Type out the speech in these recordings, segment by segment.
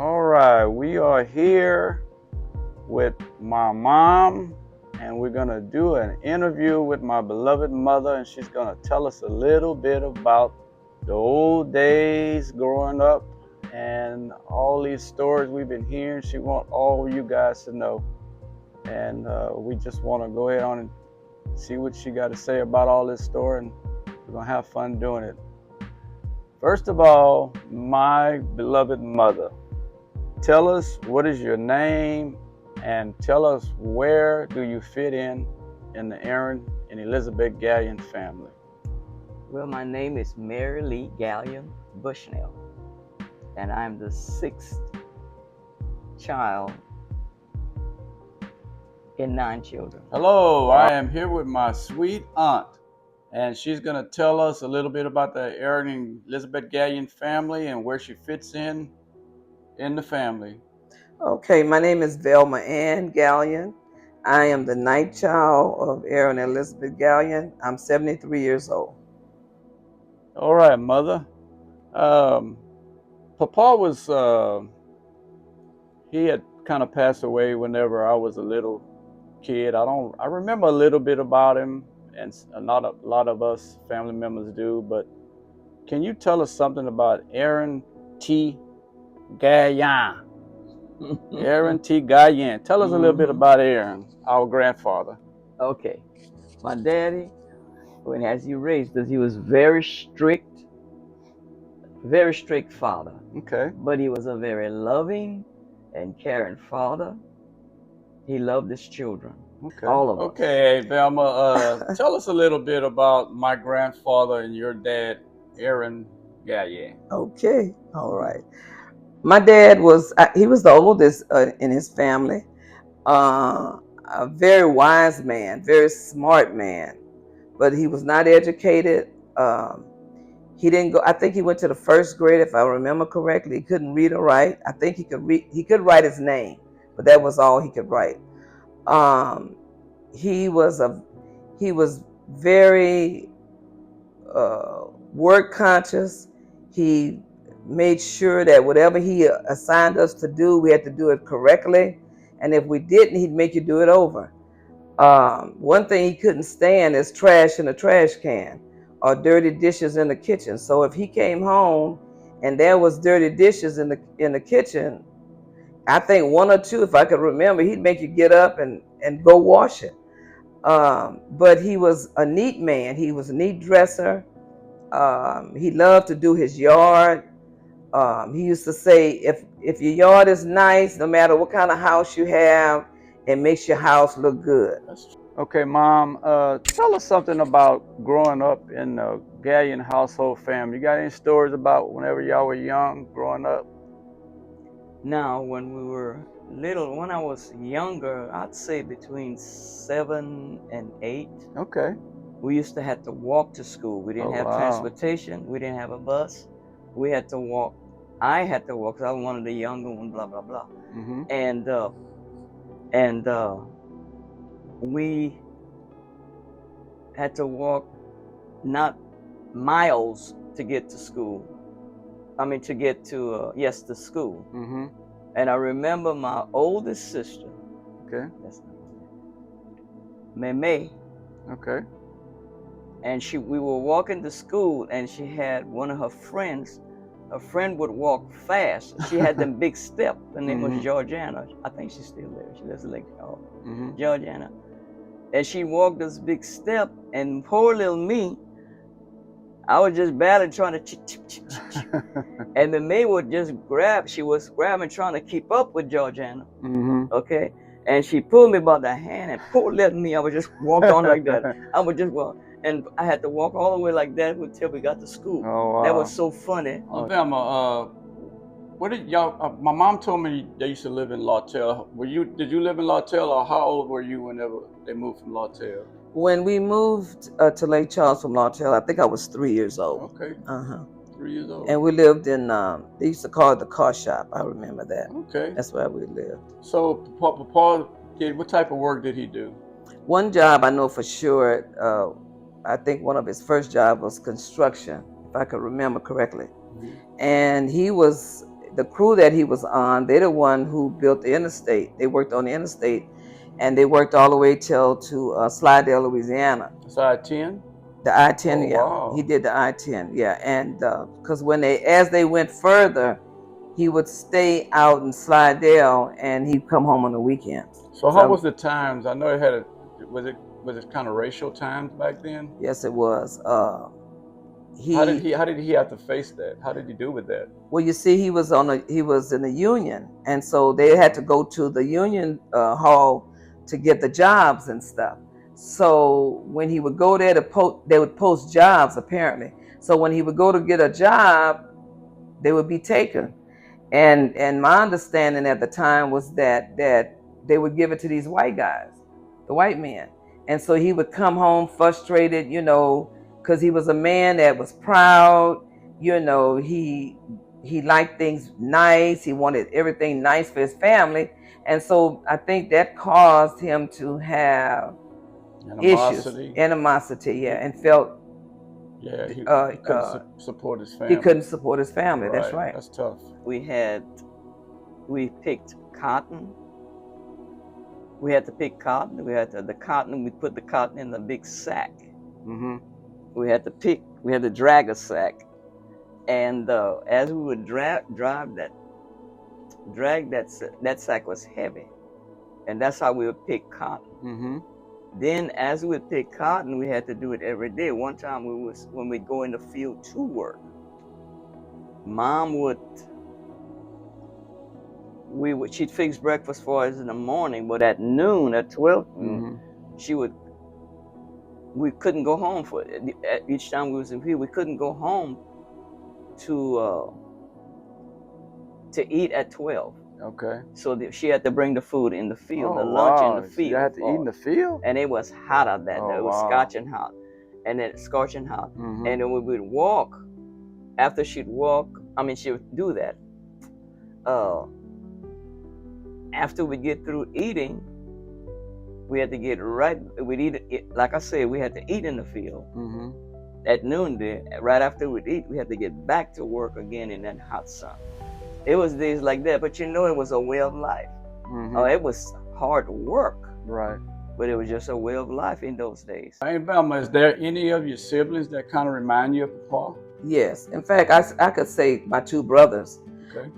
All right, we are here with my mom, and we're gonna do an interview with my beloved mother, and she's gonna tell us a little bit about the old days growing up and all these stories we've been hearing. She wants all you guys to know, and we just want to go ahead on and see what she got to say about all this story, and we're gonna have fun doing it. First of all, my beloved mother, tell us what is your name and tell us where do you fit in the Aaron and Elizabeth Gallion family. Well, my name is Mary Lee Gallion Bushnell, and I'm the sixth child in 9 children. Hello, I am here with my sweet aunt, and she's going to tell us a little bit about the Aaron and Elizabeth Gallion family and where she fits in the family. Okay, my name is Velma Ann Gallion. I am the ninth child of Aaron and Elizabeth Gallion. I'm 73 years old. All right, mother. Papa was, he had kind of passed away whenever I was a little kid. I remember a little bit about him, and not a lot of us family members do, but can you tell us something about Aaron T. Gallion? Aaron T. Gallion. Tell us a little bit about Aaron, our grandfather. Okay, my daddy, as he raised us, he was very strict father. Okay. But he was a very loving and caring father. He loved his children. Okay. All of us. Okay, Velma, tell us a little bit about my grandfather and your dad, Aaron Gallion. Okay, all right. My dad was, he was the oldest in his family. A very wise man, very smart man, but he was not educated. He didn't go, I think he went to the first grade, if I remember correctly. He couldn't read or write. I think he could write his name, but that was all he could write. He was very work conscious. He made sure that whatever he assigned us to do, we had to do it correctly. And if we didn't, he'd make you do it over. One thing he couldn't stand is trash in the trash can or dirty dishes in the kitchen. So if he came home and there was dirty dishes in the kitchen, I think one or two, if I could remember, he'd make you get up and go wash it. But he was a neat man. He was a neat dresser. He loved to do his yard. He used to say, if your yard is nice, no matter what kind of house you have, it makes your house look good. Okay, Mom, tell us something about growing up in the Gallion household family. You got any stories about whenever y'all were young, growing up? Now, when we were little, when I was younger, I'd say between 7 and 8. Okay. We used to have to walk to school. We didn't have transportation. We didn't have a bus. We had to walk. I had to walk because I was one of the younger ones, blah, blah, blah. Mm-hmm. And we had to walk not miles to get to school. I mean, to get to, to school. Mm-hmm. And I remember my oldest sister. Okay. That's not Meme. Okay. And we were walking to school, and she had one of her friends. Her friend would walk fast. She had them big steps. Her name was Georgiana. I think she's still there. She lives in Lake Charles. Georgiana. And she walked this big step, and poor little me, I was just barely trying to and the maid would just she was grabbing, trying to keep up with Georgiana. Okay? And she pulled me by the hand, and poor little me, I would just walk on like that. I would just walk. And I had to walk all the way like that until we got to school. Oh, wow. That was so funny. Velma, what did y'all? My mom told me they used to live in Lawtell. Did you live in Lawtell, or how old were you whenever they moved from Lawtell? When we moved to Lake Charles from Lawtell, I think I was 3 years old. Okay. 3 years old. And we lived in, they used to call it the car shop. I remember that. Okay. That's where we lived. So Papa what type of work did he do? One job I know for sure, I think one of his first jobs was construction, if I could remember correctly. And he was the crew that he was on, they're the one who built the interstate. They worked on the interstate, and they worked all the way till to Slidell, Louisiana. So I-10? The I-10, Oh, yeah. wow. He did the I-10, yeah. And because as they went further, he would stay out in Slidell, and he'd come home on the weekends. So how was the times? I know it had was it kind of racial times back then? Yes, it was. How did he have to face that? How did he do with that? Well, you see, he was in the union, and so they had to go to the union hall to get the jobs and stuff. So when he would go there they would post jobs apparently. So when he would go to get a job, they would be taken. And my understanding at the time was that they would give it to these white guys, the white men. And so he would come home frustrated, because he was a man that was proud. He liked things nice. He wanted everything nice for his family. And so I think that caused him to have animosity, yeah, and felt he couldn't support his family. He couldn't support his family. Right. That's right. That's tough. We picked cotton. We had to pick cotton. We put the cotton in a big sack. Mm-hmm. We had to drag a sack. And as we would drag that sack was heavy. And that's how we would pick cotton. Mm-hmm. Then as we would pick cotton, we had to do it every day. One time when we'd go in the field to work, Mom she'd fix breakfast for us in the morning, but at noon, at 12 noon, we couldn't go home for it. Each time we was in field, we couldn't go home to eat at 12. Okay. So she had to bring the food in the field, the lunch in the field. You had to eat in the field? And it was hot out there. It was scorching hot. And Mm-hmm. And then we would walk. After she would do that. After we get through eating, we had to get we'd eat, like I said, we had to eat in the field. Mm-hmm. At noon, right after we'd eat, we had to get back to work again in that hot sun. It was days like that, but it was a way of life. Mm-hmm. It was hard work. Right. But it was just a way of life in those days. Hey, Velma, is there any of your siblings that kind of remind you of Papa? Yes. In fact, I could say my two brothers. Okay.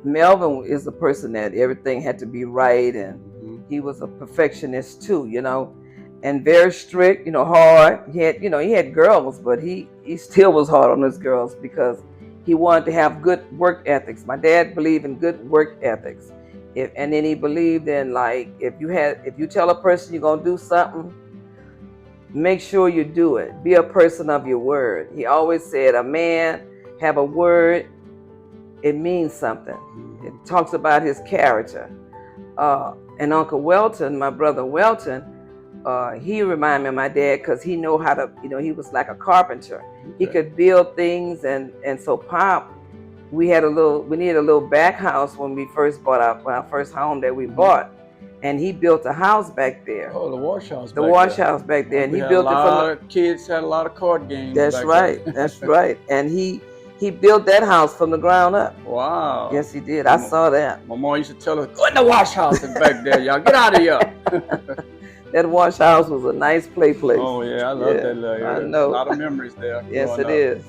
Melvin is the person that everything had to be right, and he was a perfectionist too, and very strict, hard. He had girls, but he still was hard on his girls because he wanted to have good work ethics. My dad believed in good work ethics. And then he believed in, like, if you tell a person you're gonna do something, make sure you do it. Be a person of your word. He always said, a man have a word, it means something. It talks about his character. And Uncle Welton, my brother Welton, he reminded me of my dad because he know how to, he was like a carpenter. Okay. He could build things, and so Pop, we needed a little back house when we first bought our first home that we bought, and he built a house back there. Oh, the wash house. The wash house back there, and he built it for kids had a lot of card games. That's right. That's right, and he built that house from the ground up. Wow. Yes, he did. I saw that. My mom used to tell us, go in the wash house back there, y'all. Get out of here. That wash house was a nice place. Oh, yeah. I love that little area. I know. A lot of memories there. Yes, it is.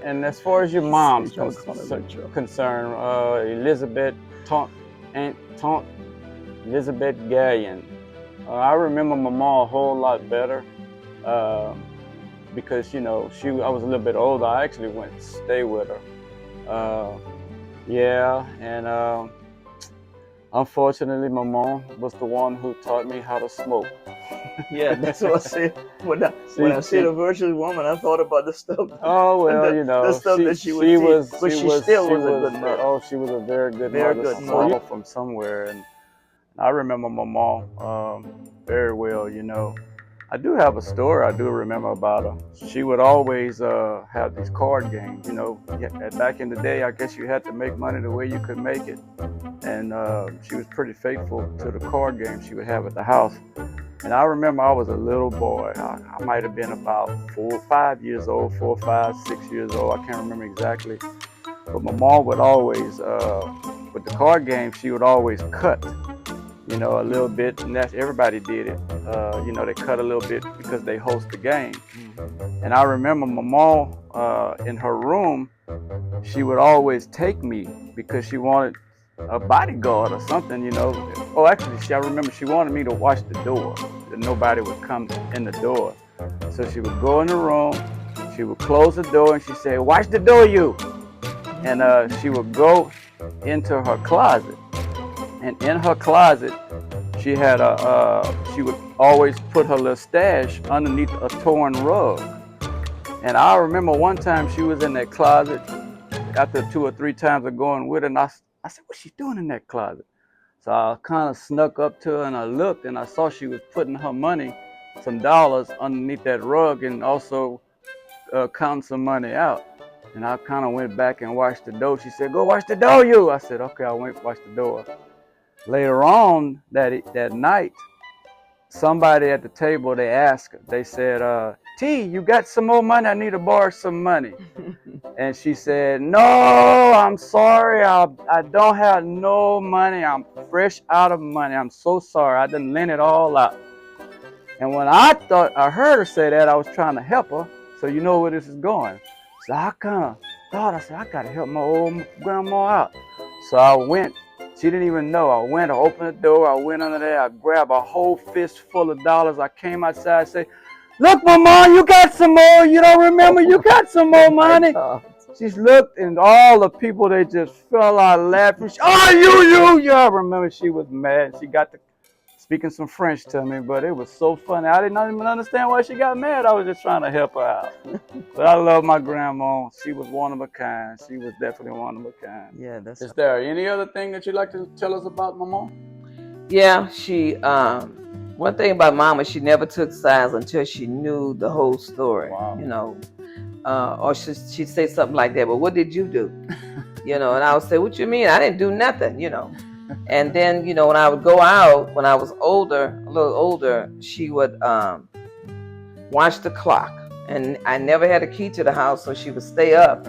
And as far as your mom's concerned, Elizabeth, Aunt Elizabeth Gallion, I remember my mom a whole lot better. Because I was a little bit older. I actually went to stay with her. And unfortunately, my mom was the one who taught me how to smoke. Yeah, that's what I said. When I said a virtuous woman, I thought about the stuff. Oh well, the stuff that she would teach. But she still was a good mother. Oh, she was a very good mother from somewhere, and I remember my mom very well. I do have a story I do remember about her. She would always have these card games, Back in the day, I guess you had to make money the way you could make it. And she was pretty faithful to the card games she would have at the house. And I remember I was a little boy. I might have been about 4 or 5 years old, 4, 5, 6 years old. I can't remember exactly. But my mom would always, with the card game, she would always cut, you know, a little bit, and that's everybody did it. You know, they cut a little bit because they host the game. And I remember my mom in her room, she would always take me because she wanted a bodyguard or something, you know. Oh, actually, I remember she wanted me to watch the door, that nobody would come in the door. So she would go in the room, she would close the door, and she'd say, "Watch the door, you." And she would go into her closet. And in her closet, she had she would always put her little stash underneath a torn rug. And I remember one time she was in that closet after 2 or 3 times of going with her, and I said, "What's she doing in that closet?" So I kind of snuck up to her and I looked, and I saw she was putting her money, some dollars, underneath that rug, and also counting some money out. And I kind of went back and watched the door. She said, "Go watch the door, you." I said, "Okay." I went watch the door. Later on that night, somebody at the table, they asked her, they said, "T, you got some more money? I need to borrow some money." And she said, "No, I'm sorry. I don't have no money. I'm fresh out of money. I'm so sorry. I done lent it all out." And when I heard her say that, I was trying to help her. So you know where this is going. So I kind of thought, I said, I got to help my old grandma out. So I went. She didn't even know. I went, I opened the door, I went under there, I grabbed a whole fist full of dollars. I came outside and said, "Look, Mama, you got some more. You don't remember? You got some more money." She looked, and all the people, they just fell out laughing. "Oh, you." I remember she was mad. She got to speaking some French to me, but it was so funny. I didn't even understand why she got mad. I was just trying to help her out. But I love my grandma. She was one of a kind. She was definitely one of a kind. Yeah, that's. Is there any other thing that you'd like to tell us about my mom? Yeah, she one thing about Mama, she never took sides until she knew the whole story. Wow. You know, or she'd say something like that. "But what did you do?" You know, and I would say, "What you mean? I didn't do nothing." You know. And then, you know, when I would go out, when I was older, a little older, she would watch the clock. And I never had a key to the house, so she would stay up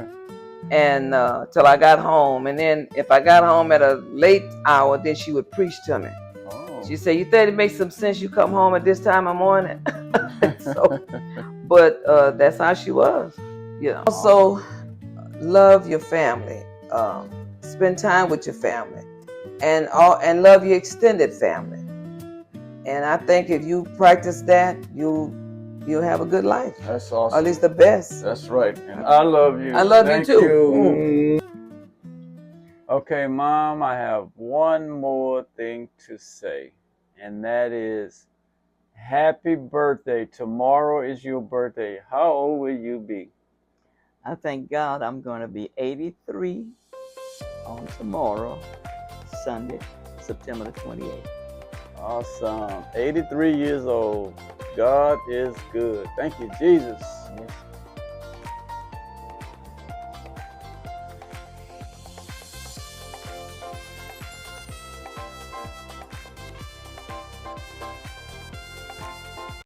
and till I got home. And then if I got home at a late hour, then she would preach to me. Oh. She said, "You think it makes some sense you come home at this time of morning?" So, but that's how she was. You know. Also, love your family. Spend time with your family. And love your extended family. And I think if you practice that, you'll have a good life. That's awesome. Or at least the best. That's right. And I love you. I love Thank you too. Okay, Mom, I have one more thing to say, and that is happy birthday. Tomorrow is your birthday. How old will you be? I thank God I'm going to be 83 on tomorrow, Sunday, September the 28th. Awesome. 83 years old. God is good. Thank you, Jesus.